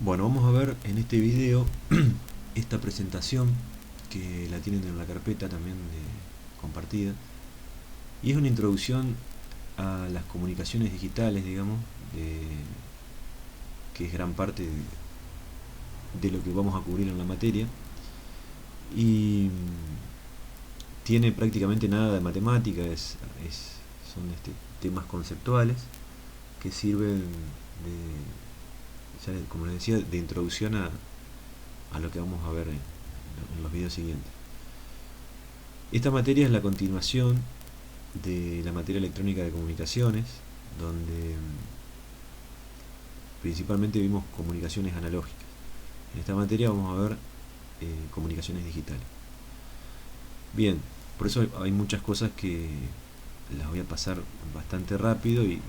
Bueno, vamos a ver en este video esta presentación que la tienen en la carpeta también compartida, y es una introducción a las comunicaciones digitales, digamos, que es gran parte de lo que vamos a cubrir en la materia, y tiene prácticamente nada de matemática, son temas conceptuales que sirven como les decía, de introducción a lo que vamos a ver en los videos siguientes. Esta materia es la continuación de la materia electrónica de comunicaciones, donde principalmente vimos comunicaciones analógicas. En esta materia vamos a ver comunicaciones digitales. Bien, por eso hay muchas cosas que las voy a pasar bastante rápido y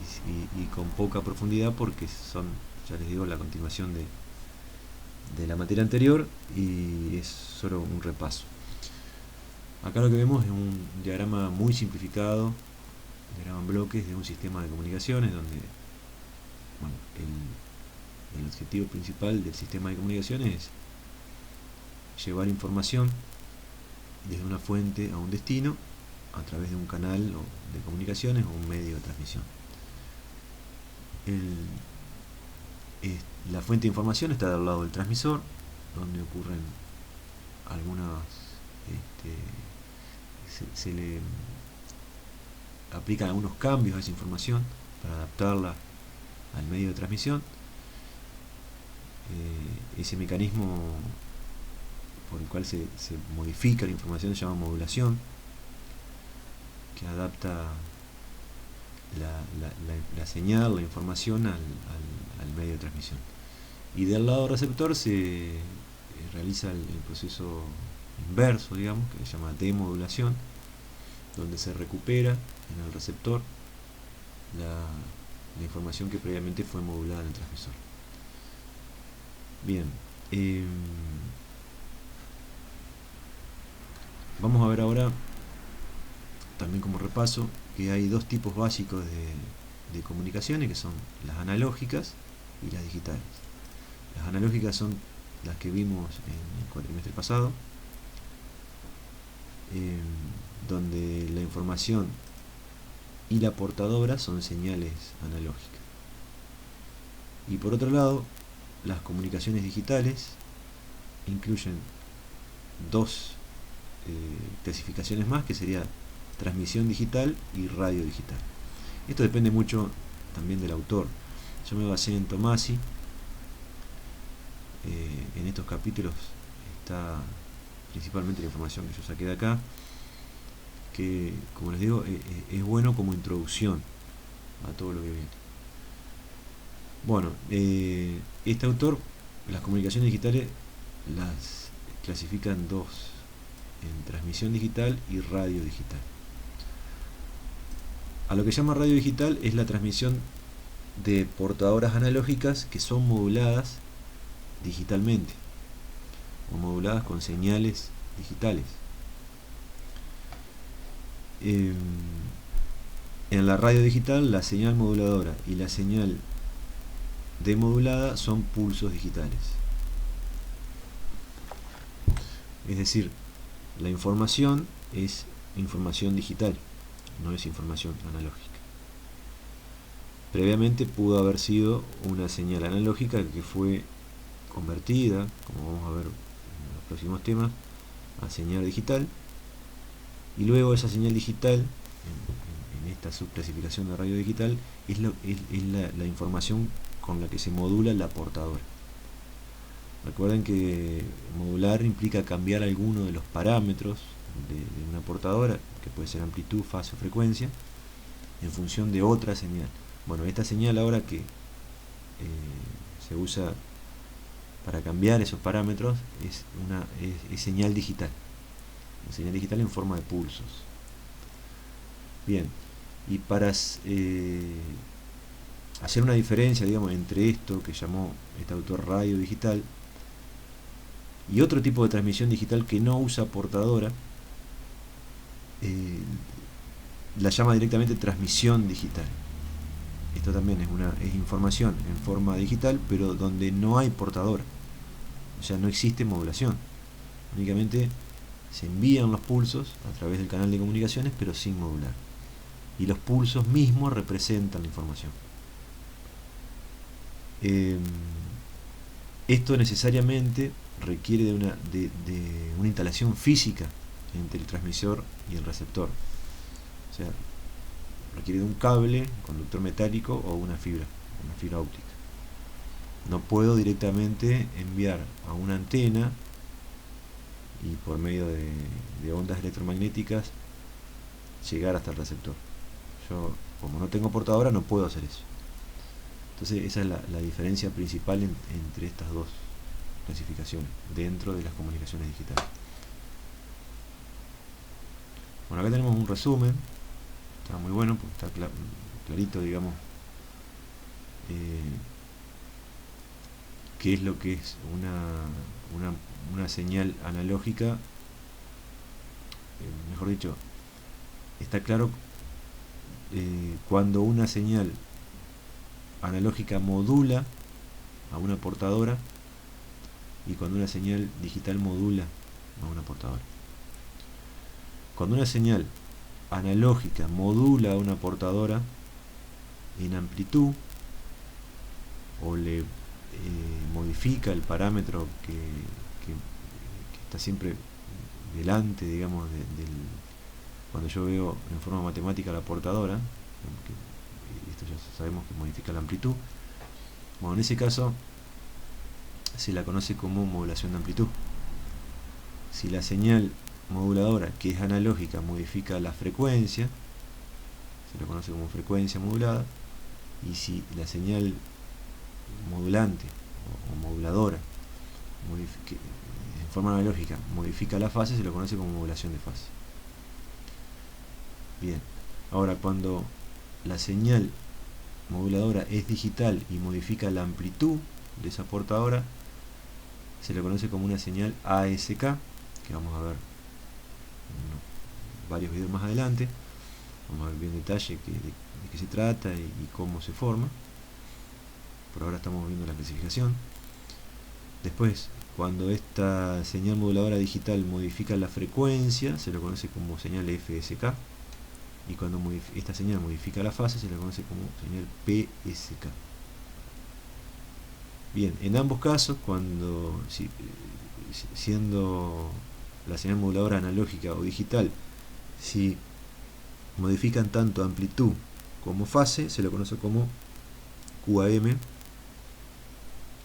con poca profundidad, porque son, ya les digo, la continuación de la materia anterior y es solo un repaso. Acá lo que vemos es un diagrama muy simplificado, diagrama en bloques de un sistema de comunicaciones, donde bueno, el objetivo principal del sistema de comunicaciones es llevar información desde una fuente a un destino a través de un canal de comunicaciones o un medio de transmisión. La fuente de información está del lado del transmisor, donde ocurren algunas se le aplican algunos cambios a esa información para adaptarla al medio de transmisión. Ese mecanismo por el cual se modifica la información se llama modulación, que adapta la señal, la información al medio de transmisión. Y del lado receptor se realiza el proceso inverso, digamos, que se llama demodulación, donde se recupera en el receptor la información que previamente fue modulada en el transmisor. Bien, vamos a ver ahora, también como repaso, que hay dos tipos básicos de comunicaciones, que son las analógicas y las digitales. Las analógicas son las que vimos en el cuatrimestre pasado, donde la información y la portadora son señales analógicas. Y por otro lado, las comunicaciones digitales incluyen dos clasificaciones más, que sería transmisión digital y radio digital. Esto depende mucho también del autor. Yo me basé en Tomasi. En estos capítulos está principalmente la información que yo saqué de acá, que, como les digo, es bueno como introducción a todo lo que viene. Bueno, este autor las comunicaciones digitales las clasifica en dos, en transmisión digital y radio digital. A lo que llama radio digital es la transmisión de portadoras analógicas que son moduladas digitalmente o moduladas con señales digitales. En la radio digital, la señal moduladora y la señal demodulada son pulsos digitales. Es decir, la información es información digital, no es información analógica. Previamente pudo haber sido una señal analógica que fue convertida, como vamos a ver en los próximos temas, a señal digital, y luego esa señal digital, en esta subclasificación de radio digital, es la información con la que se modula la portadora. Recuerden que modular implica cambiar alguno de los parámetros de una portadora, que puede ser amplitud, fase o frecuencia, en función de otra señal. Bueno, esta señal ahora que se usa para cambiar esos parámetros es señal digital. Una señal digital en forma de pulsos. Bien, y para hacer una diferencia, digamos, entre esto que llamó este autor radio digital y otro tipo de transmisión digital que no usa portadora, la llama directamente transmisión digital. esto también es información en forma digital, pero donde no hay portadora, o sea, no existe modulación, únicamente se envían los pulsos a través del canal de comunicaciones, pero sin modular, y los pulsos mismos representan la información. Esto necesariamente requiere de una instalación física entre el transmisor y el receptor, o sea, requiere de un cable, conductor metálico o una fibra óptica. No puedo directamente enviar a una antena y por medio de ondas electromagnéticas llegar hasta el receptor. Yo, como no tengo portadora, no puedo hacer eso. Entonces esa es la diferencia principal entre estas dos clasificaciones dentro de las comunicaciones digitales. Bueno, acá tenemos un resumen. Está muy bueno porque está clarito, digamos, qué es lo que es una señal analógica. Mejor dicho, está claro cuando una señal analógica modula a una portadora y cuando una señal digital modula a una portadora. Cuando una señal analógica modula a una portadora en amplitud o le modifica el parámetro que está siempre delante, digamos, cuando yo veo en forma matemática la portadora, esto ya sabemos que modifica la amplitud. Bueno, en ese caso se la conoce como modulación de amplitud. Si la señal moduladora, que es analógica, modifica la frecuencia, se la conoce como frecuencia modulada. Y si la señal modulante o moduladora en forma analógica modifica la fase, se lo conoce como modulación de fase. Bien, ahora cuando la señal moduladora es digital y modifica la amplitud de esa portadora, se le conoce como una señal ASK, que vamos a ver en varios videos más adelante. Vamos a ver bien en detalle de qué se trata y cómo se forma. Por ahora estamos viendo la clasificación. Después, cuando esta señal moduladora digital modifica la frecuencia, se lo conoce como señal FSK. Y cuando esta señal modifica la fase, se le conoce como señal PSK. Bien, en ambos casos, siendo la señal moduladora analógica o digital, si modifican tanto amplitud como fase, se lo conoce como QAM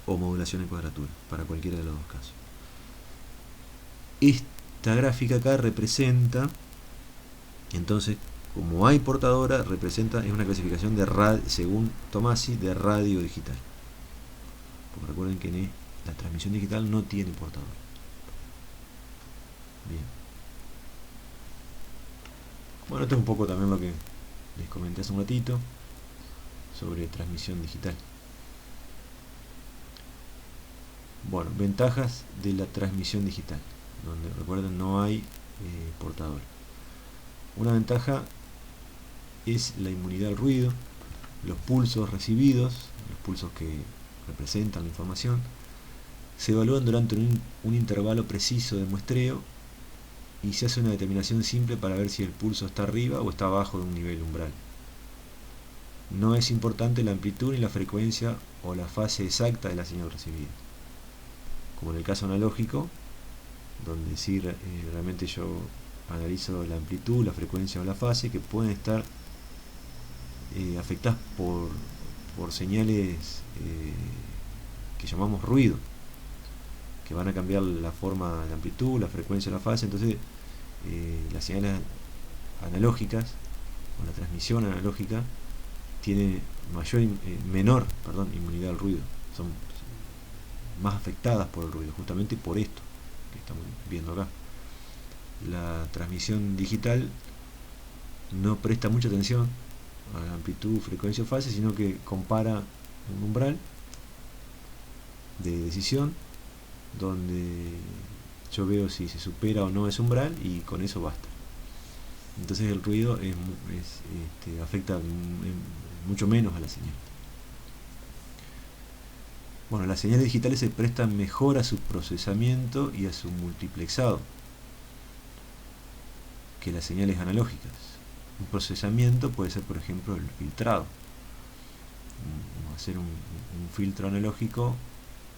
o modulación en cuadratura, para cualquiera de los dos casos. Esta gráfica acá representa, entonces, como hay portadora, es una clasificación según Tomasi, de radio digital. Porque recuerden que la transmisión digital no tiene portadora. Bien. Bueno, esto es un poco también lo que les comenté hace un ratito sobre transmisión digital. Bueno, ventajas de la transmisión digital, donde recuerden no hay portador. Una ventaja es la inmunidad al ruido. Los pulsos recibidos, los pulsos que representan la información, se evalúan durante un intervalo preciso de muestreo y se hace una determinación simple para ver si el pulso está arriba o está abajo de un nivel umbral. No es importante la amplitud ni la frecuencia o la fase exacta de la señal recibida, como en el caso analógico, donde sí realmente yo analizo la amplitud, la frecuencia o la fase, que pueden estar afectadas por señales que llamamos ruido, que van a cambiar la forma, la amplitud, la frecuencia o la fase. Entonces las señales analógicas o la transmisión analógica tiene menor inmunidad al ruido, son más afectadas por el ruido, justamente por esto que estamos viendo acá. La transmisión digital no presta mucha atención a la amplitud, frecuencia o fase, sino que compara un umbral de decisión donde yo veo si se supera o no ese umbral y con eso basta. Entonces el ruido afecta mucho menos a la señal. Bueno, las señales digitales se prestan mejor a su procesamiento y a su multiplexado que las señales analógicas. Un procesamiento puede ser, por ejemplo, el filtrado. Hacer un filtro analógico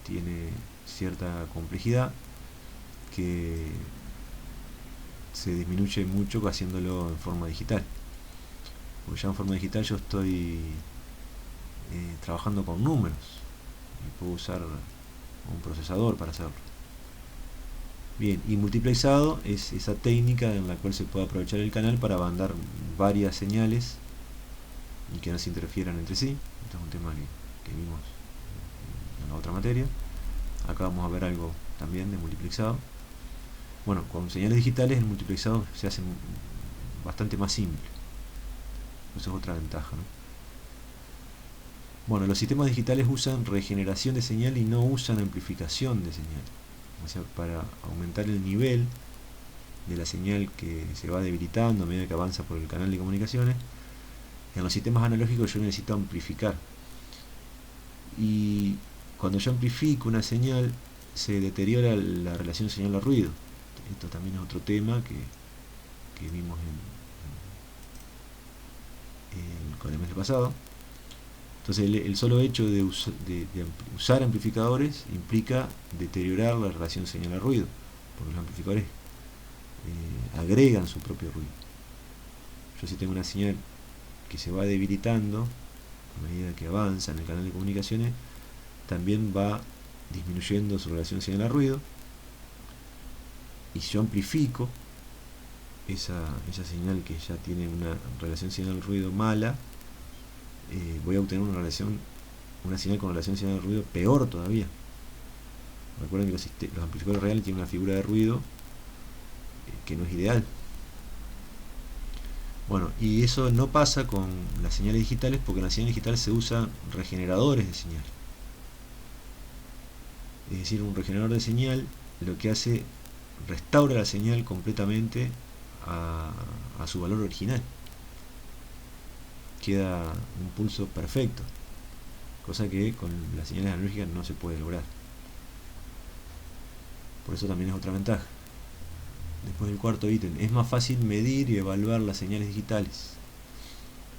tiene cierta complejidad que se disminuye mucho haciéndolo en forma digital. Porque ya en forma digital yo estoy trabajando con números y puedo usar un procesador para hacerlo. Bien, y multiplexado es esa técnica en la cual se puede aprovechar el canal para mandar varias señales y que no se interfieran entre sí. Este es un tema que vimos en la otra materia. Acá vamos a ver algo también de multiplexado. Bueno, con señales digitales el multiplexado se hace bastante más simple. Eso es otra ventaja, ¿no? Bueno, los sistemas digitales usan regeneración de señal y no usan amplificación de señal. O sea, para aumentar el nivel de la señal que se va debilitando a medida que avanza por el canal de comunicaciones, en los sistemas analógicos yo necesito amplificar. Y cuando yo amplifico una señal, se deteriora la relación señal a ruido. Esto también es otro tema que vimos con el mes pasado. Entonces el solo hecho de usar amplificadores implica deteriorar la relación señal a ruido, porque los amplificadores agregan su propio ruido. Yo si tengo una señal que se va debilitando a medida que avanza en el canal de comunicaciones, también va disminuyendo su relación señal a ruido, y si yo amplifico esa señal que ya tiene una relación señal al ruido mala, voy a obtener una señal con relación señal al ruido peor todavía. Recuerden que los amplificadores reales tienen una figura de ruido que no es ideal. Bueno, y eso no pasa con las señales digitales, porque en las señales digitales se usan regeneradores de señal. Es decir, un regenerador de señal lo que hace, restaura la señal completamente a su valor original. Queda un pulso perfecto, cosa que con las señales analógicas no se puede lograr. Por eso también es otra ventaja. Después del cuarto ítem, es más fácil medir y evaluar las señales digitales.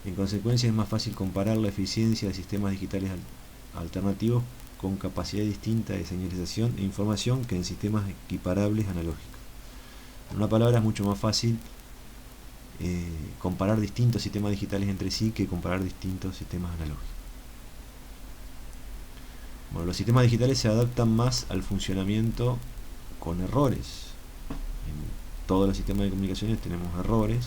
En consecuencia es más fácil comparar la eficiencia de sistemas digitales alternativos con capacidad distinta de señalización e información que en sistemas equiparables analógicos. En una palabra, es mucho más fácil comparar distintos sistemas digitales entre sí que comparar distintos sistemas analógicos. Bueno, los sistemas digitales se adaptan más al funcionamiento con errores. En todos los sistemas de comunicaciones tenemos errores,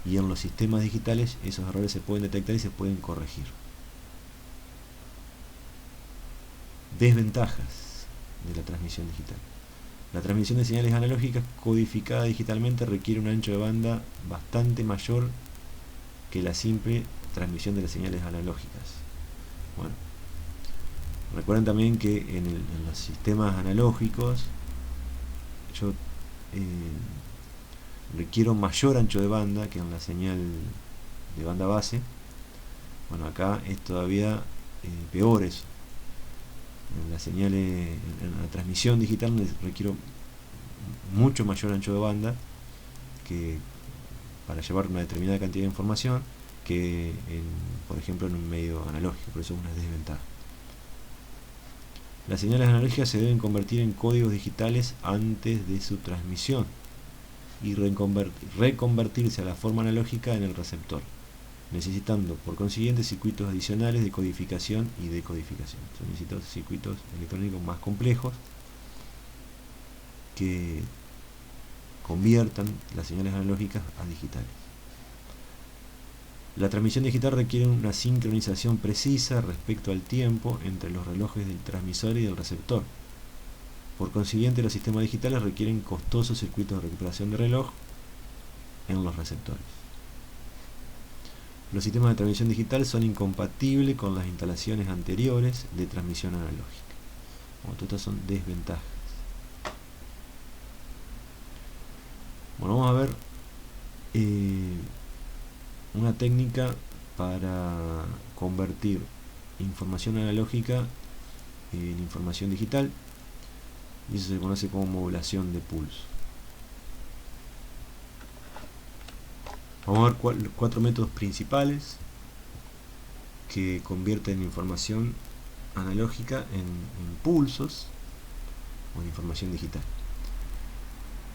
y en los sistemas digitales esos errores se pueden detectar y se pueden corregir. Desventajas de la transmisión digital. La transmisión de señales analógicas codificada digitalmente requiere un ancho de banda bastante mayor que la simple transmisión de las señales analógicas. Bueno, recuerden también que en los sistemas analógicos yo requiero mayor ancho de banda que en la señal de banda base. Bueno, acá es todavía peor eso. En la transmisión digital requiero mucho mayor ancho de banda para llevar una determinada cantidad de información que por ejemplo en un medio analógico. Por eso es una desventaja. Las señales analógicas se deben convertir en códigos digitales antes de su transmisión y reconvertirse a la forma analógica en el receptor, necesitando por consiguiente circuitos adicionales de codificación y decodificación. Son necesitados circuitos electrónicos más complejos que conviertan las señales analógicas a digitales. La transmisión digital requiere una sincronización precisa respecto al tiempo entre los relojes del transmisor y del receptor. Por consiguiente, los sistemas digitales requieren costosos circuitos de recuperación de reloj en los receptores. Los sistemas de transmisión digital son incompatibles con las instalaciones anteriores de transmisión analógica. Bueno, todas estas son desventajas. Bueno, vamos a ver una técnica para convertir información analógica en información digital, y eso se conoce como modulación de pulso. Vamos a ver cuatro métodos principales que convierten información analógica en pulsos o en información digital.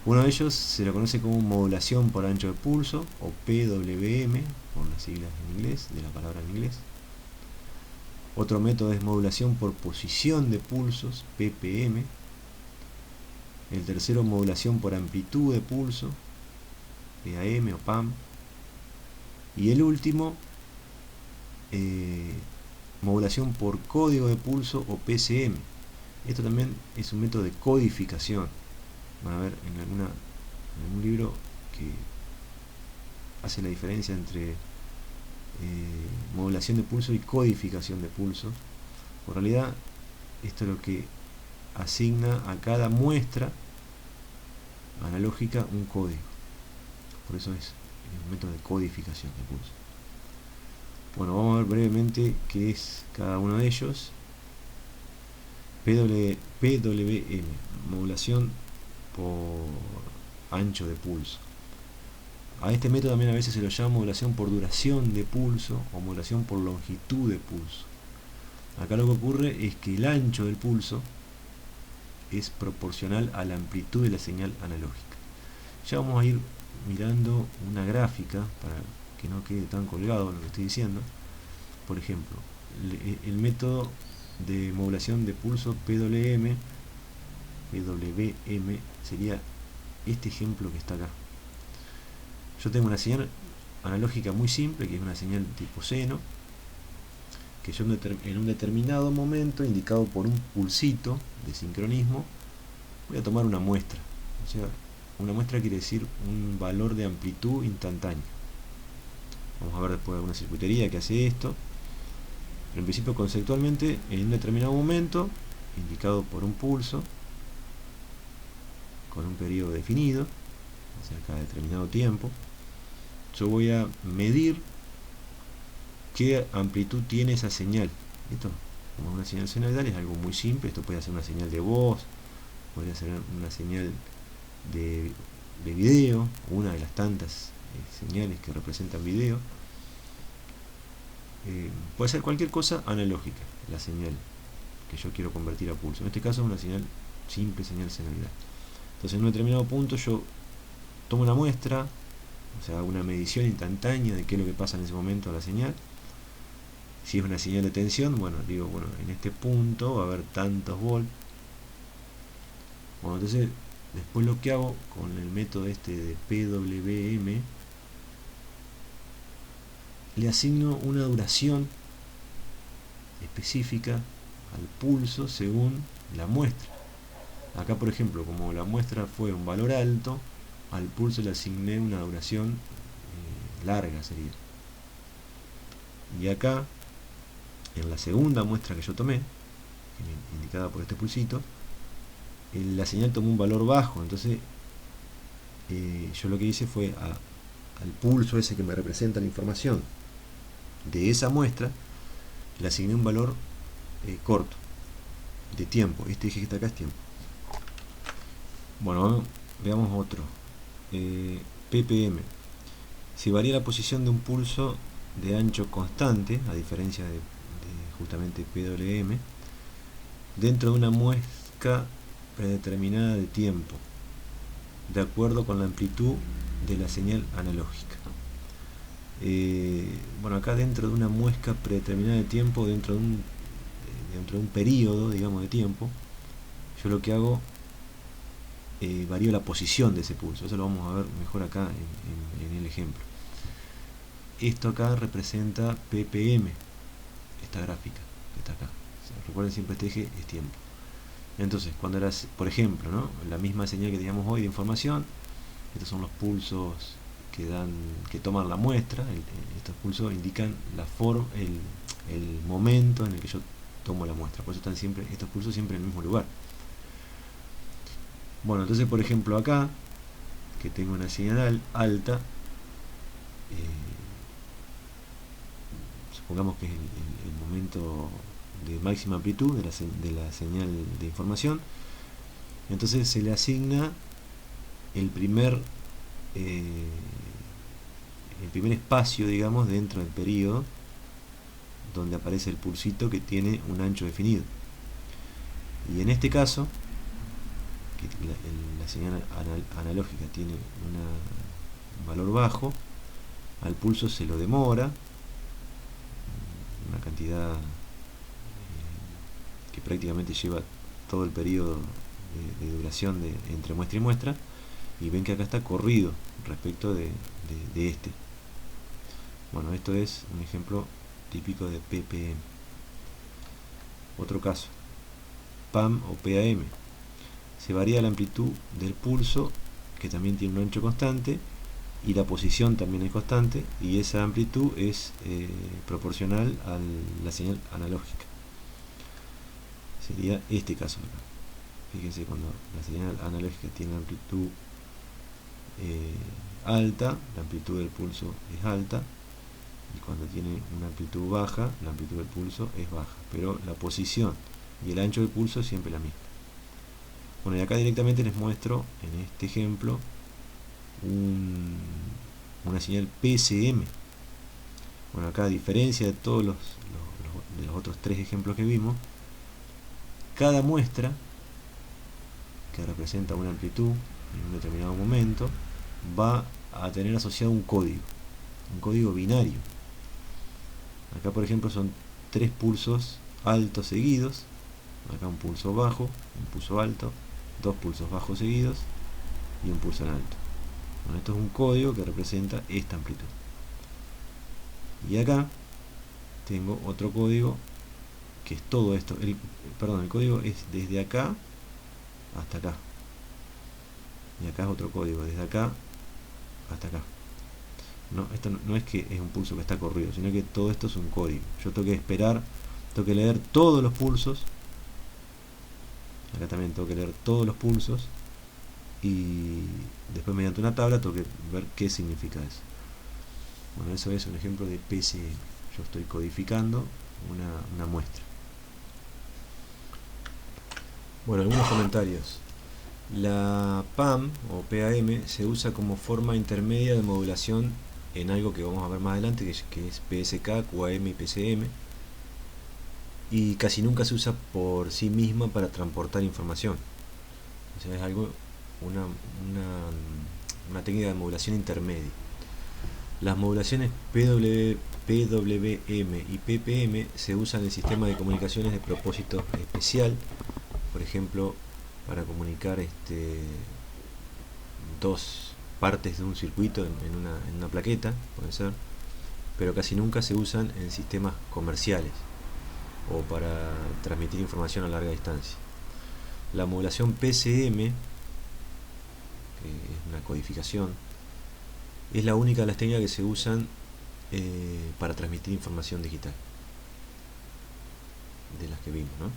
Uno de ellos se lo conoce como modulación por ancho de pulso, o PWM, por las siglas en inglés, de la palabra en inglés. Otro método es modulación por posición de pulsos, PPM. El tercero, modulación por amplitud de pulso, PAM o PAM. Y el último, modulación por código de pulso, o PCM. Esto también es un método de codificación. Van a ver en algún libro que hace la diferencia entre modulación de pulso y codificación de pulso. En realidad, esto es lo que asigna a cada muestra analógica un código. Por eso es un método de codificación de pulso. Bueno, vamos a ver brevemente qué es cada uno de ellos. PWM, modulación por ancho de pulso. A este método también a veces se lo llama modulación por duración de pulso o modulación por longitud de pulso. Acá lo que ocurre es que el ancho del pulso es proporcional a la amplitud de la señal analógica. Ya vamos a ir mirando una gráfica para que no quede tan colgado lo que estoy diciendo. Por ejemplo, el método de modulación de pulso PWM sería este ejemplo que está acá. Yo tengo una señal analógica muy simple, que es una señal tipo seno, que yo en un determinado momento, indicado por un pulsito de sincronismo, voy a tomar una muestra. O sea, una muestra quiere decir un valor de amplitud instantáneo. Vamos a ver después alguna circuitería que hace esto. Pero en principio, conceptualmente, en un determinado momento, indicado por un pulso, con un periodo definido, o sea, cada determinado tiempo, yo voy a medir qué amplitud tiene esa señal. Esto, como una señal senoidal, es algo muy simple. Esto puede ser una señal de voz, podría ser una señal de video, una de las tantas señales que representan video. Puede ser cualquier cosa analógica, la señal que yo quiero convertir a pulso. En este caso es una señal simple, señal senoidal. Entonces en un determinado punto yo tomo una muestra, o sea, una medición instantánea de qué es lo que pasa en ese momento a la señal. Si es una señal de tensión, bueno, digo, bueno, en este punto va a haber tantos volts. Bueno, entonces después lo que hago con el método este de PWM, le asigno una duración específica al pulso según la muestra. Acá, por ejemplo, como la muestra fue un valor alto, al pulso le asigné una duración larga, sería. Y acá, en la segunda muestra que yo tomé, indicada por este pulsito, la señal tomó un valor bajo. Entonces yo lo que hice fue al pulso ese que me representa la información de esa muestra, le asigné un valor corto de tiempo. Este eje que está acá es tiempo. Bueno, veamos otro. PPM. Si varía la posición de un pulso de ancho constante, a diferencia de justamente PWM, dentro de una muesca predeterminada de tiempo, de acuerdo con la amplitud de la señal analógica. Bueno, acá dentro de una muesca predeterminada de tiempo, dentro de un periodo, digamos, de tiempo, yo lo que hago, varío la posición de ese pulso. Eso lo vamos a ver mejor acá en el ejemplo. Esto acá representa PPM, esta gráfica que está acá. O sea, recuerden siempre, este eje es tiempo. Entonces, cuando era, por ejemplo, ¿no?, la misma señal que teníamos hoy de información, estos son los pulsos que toman la muestra. Estos pulsos indican la forma, el momento en el que yo tomo la muestra. Por eso están siempre estos pulsos siempre en el mismo lugar. Bueno, entonces, por ejemplo, acá, que tengo una señal alta, pongamos que es el momento de máxima amplitud de la señal de información. Entonces se le asigna el primer espacio, digamos, dentro del periodo donde aparece el pulsito que tiene un ancho definido. Y en este caso, que la señal analógica tiene un valor bajo, al pulso se lo demora una cantidad que prácticamente lleva todo el periodo de duración entre muestra y muestra, y ven que acá está corrido respecto de este. Bueno, esto es un ejemplo típico de PPM. Otro caso, PAM o PAM. Se varía la amplitud del pulso, que también tiene un ancho constante, y la posición también es constante, y esa amplitud es proporcional a la señal analógica. Sería este caso acá. Fíjense, cuando la señal analógica tiene una amplitud alta, la amplitud del pulso es alta, y cuando tiene una amplitud baja, la amplitud del pulso es baja, pero la posición y el ancho del pulso es siempre la misma. Bueno, y acá directamente les muestro en este ejemplo una señal PSM. Bueno, acá, a diferencia de todos los otros tres ejemplos que vimos, cada muestra que representa una amplitud en un determinado momento va a tener asociado un código binario. Acá, por ejemplo, son 3 pulsos altos seguidos, acá un pulso bajo, un pulso alto, 2 pulsos bajos seguidos y un pulso en alto. Bueno, esto es un código que representa esta amplitud. Y acá tengo otro código que es todo esto. El código es desde acá hasta acá. Y acá es otro código, desde acá hasta acá. No, esto no es que es un pulso que está corrido, sino que todo esto es un código. Yo tengo que esperar, tengo que leer todos los pulsos. Acá también tengo que leer todos los pulsos. Y después, mediante una tabla, tengo que ver qué significa eso. Bueno, eso es un ejemplo de PSM. Yo estoy codificando una muestra. Bueno, algunos comentarios. La PAM o PAM se usa como forma intermedia de modulación en algo que vamos a ver más adelante, que es PSK, QAM y PCM, y casi nunca se usa por sí misma para transportar información. O sea, es algo, una técnica de modulación intermedia. Las modulaciones PWM y PPM se usan en el sistema de comunicaciones de propósito especial, por ejemplo, para comunicar dos partes de un circuito en una plaqueta, puede ser, pero casi nunca se usan en sistemas comerciales o para transmitir información a larga distancia. La modulación PCM, que es una codificación, es la única de las técnicas que se usan para transmitir información digital, de las que vimos, ¿no?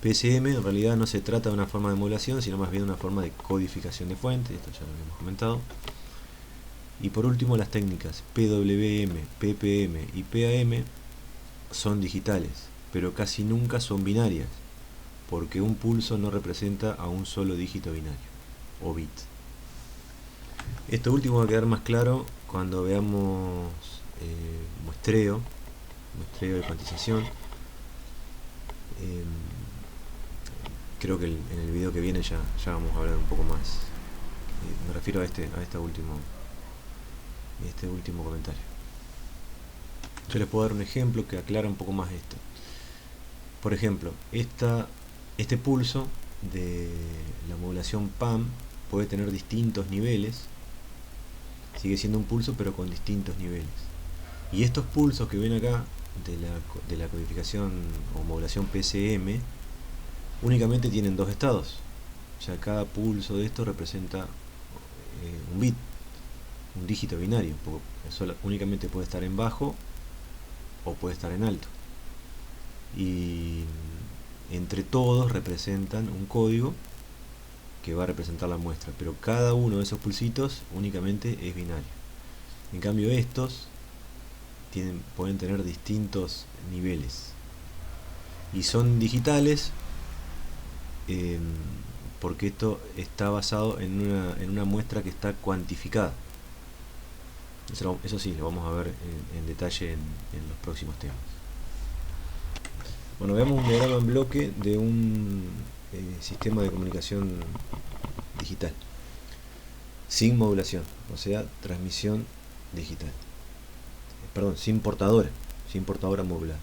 PSM en realidad no se trata de una forma de modulación, sino más bien una forma de codificación de fuente, esto ya lo habíamos comentado. Y por último, las técnicas PWM, PPM y PAM son digitales, pero casi nunca son binarias, porque un pulso no representa a un solo dígito binario, o bit. Esto último va a quedar más claro cuando veamos muestreo de cuantización. Creo que en el video que viene ya vamos a hablar un poco más. Me refiero a este último comentario. Yo les puedo dar un ejemplo que aclara un poco más esto. Por ejemplo, este pulso de la modulación PAM puede tener distintos niveles. Sigue siendo un pulso, pero con distintos niveles. Y estos pulsos que ven acá de la codificación o modulación PCM únicamente tienen dos estados. O sea, cada pulso de esto representa un bit, un dígito binario. Únicamente puede estar en bajo o puede estar en alto. Y entre todos representan un código que va a representar la muestra, pero cada uno de esos pulsitos únicamente es binario. En cambio, estos pueden tener distintos niveles. Y son digitales porque esto está basado en una muestra que está cuantificada. Eso sí, lo vamos a ver en detalle en los próximos temas. Bueno, veamos un diagrama en bloque de un sistema de comunicación digital sin modulación, o sea, transmisión digital. Perdón, sin portadora modulada.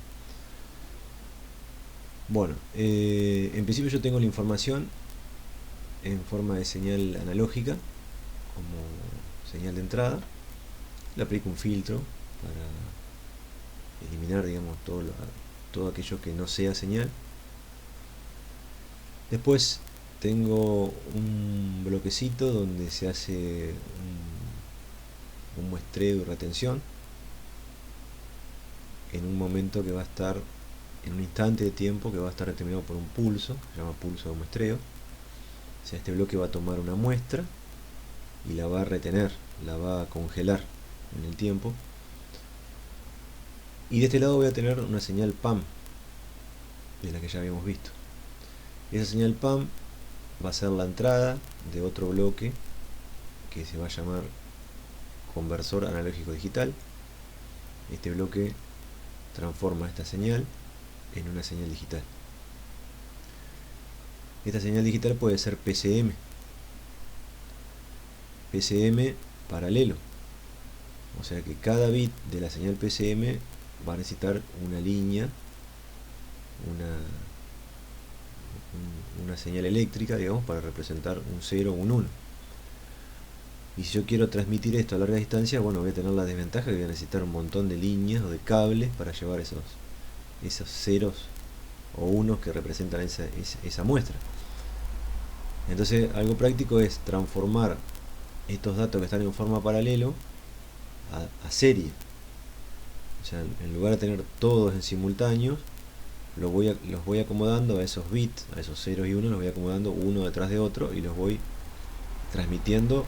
Bueno, en principio yo tengo la información en forma de señal analógica como señal de entrada. Le aplico un filtro para eliminar, digamos, todo aquello que no sea señal. Después tengo un bloquecito donde se hace un muestreo y retención en un momento que va a estar, en un instante de tiempo que va a estar determinado por un pulso, se llama pulso de muestreo. O sea, este bloque va a tomar una muestra y la va a retener, la va a congelar en el tiempo. Y de este lado voy a tener una señal PAM, de la que ya habíamos visto. Esa señal PAM va a ser la entrada de otro bloque que se va a llamar conversor analógico digital. Este bloque transforma esta señal en una señal digital. Esta señal digital puede ser PCM paralelo, o sea que cada bit de la señal PCM va a necesitar una línea, una señal eléctrica, digamos, para representar un 0 o un 1. Y si yo quiero transmitir esto a larga distancia, bueno, voy a tener la desventaja que voy a necesitar un montón de líneas o de cables para llevar esos ceros o unos que representan esa muestra. Entonces, algo práctico es transformar estos datos que están en forma paralelo a serie. O sea, en lugar de tener todos en simultáneo, los voy acomodando a esos bits, a esos ceros y unos, los voy acomodando uno detrás de otro y los voy transmitiendo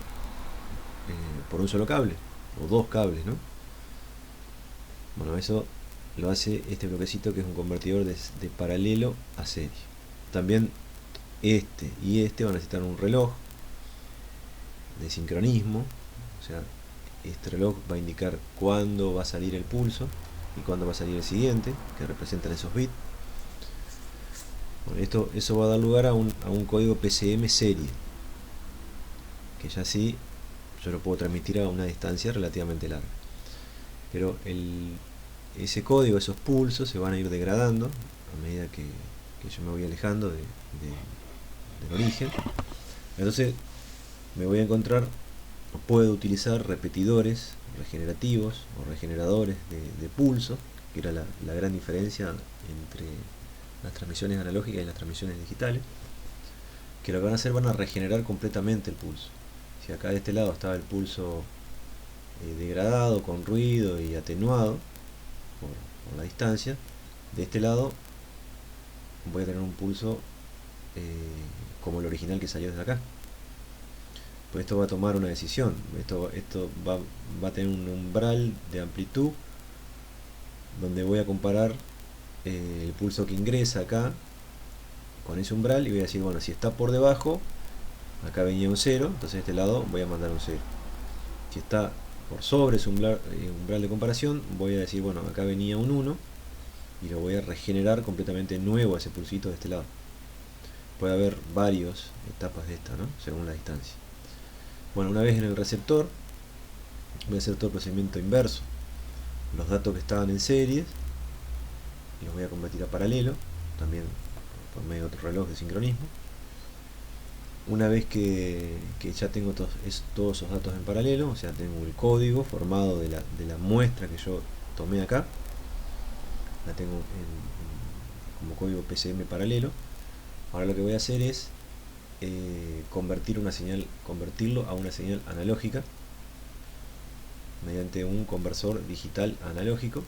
por un solo cable o dos cables, ¿no? Bueno, eso lo hace este bloquecito, que es un convertidor de paralelo a serie. También este y este van a necesitar un reloj de sincronismo, o sea, este reloj va a indicar cuándo va a salir el pulso y cuándo va a salir el siguiente, que representan esos bits. Bueno, eso va a dar lugar a un código PCM serie, que ya sí yo lo puedo transmitir a una distancia relativamente larga. Pero ese código, esos pulsos, se van a ir degradando a medida que yo me voy alejando del origen. Entonces me voy a encontrar, o puedo utilizar repetidores regenerativos o regeneradores de pulso, que era la gran diferencia entre las transmisiones analógicas y las transmisiones digitales, que lo que van a hacer, van a regenerar completamente el pulso. Si acá de este lado estaba el pulso degradado, con ruido y atenuado por la distancia, de este lado voy a tener un pulso como el original que salió desde acá. Pues esto va a tomar una decisión, esto va a tener un umbral de amplitud donde voy a comparar el pulso que ingresa acá con ese umbral y voy a decir, bueno, si está por debajo, acá venía un 0, entonces de este lado voy a mandar un 0. Si está por sobre ese umbral de comparación, voy a decir, bueno, acá venía un 1 y lo voy a regenerar completamente nuevo a ese pulsito de este lado. Puede haber varias etapas de esta, ¿no? Según la distancia. Bueno, una vez en el receptor, voy a hacer todo el procedimiento inverso. Los datos que estaban en series los voy a convertir a paralelo, también por medio de otro reloj de sincronismo. Una vez que ya tengo todos esos datos en paralelo, o sea, tengo el código formado de la muestra que yo tomé acá, la tengo como código PCM paralelo. Ahora lo que voy a hacer es convertirlo a una señal analógica mediante un conversor digital analógico.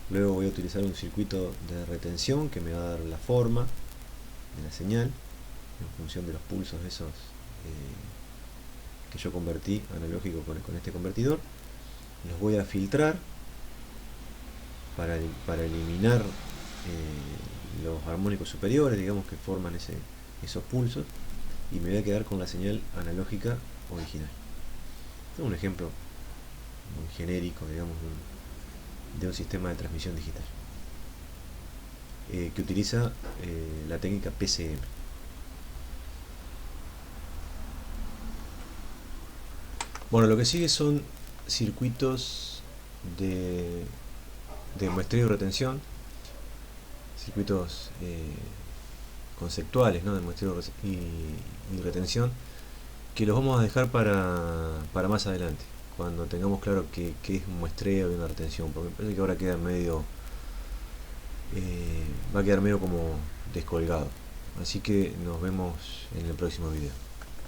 Luego voy a utilizar un circuito de retención que me va a dar la forma de la señal en función de los pulsos esos que yo convertí analógico con este convertidor. Los voy a filtrar para eliminar los armónicos superiores, digamos, que forman esos pulsos, y me voy a quedar con la señal analógica original. Este es un ejemplo muy genérico, digamos, de un sistema de transmisión digital que utiliza la técnica PCM. Bueno, lo que sigue son circuitos de muestreo y retención, circuitos conceptuales, ¿no?, de muestreo y retención, que los vamos a dejar para más adelante, cuando tengamos claro qué es un muestreo y una retención, porque me parece que ahora queda medio va a quedar medio como descolgado. Así que nos vemos en el próximo video.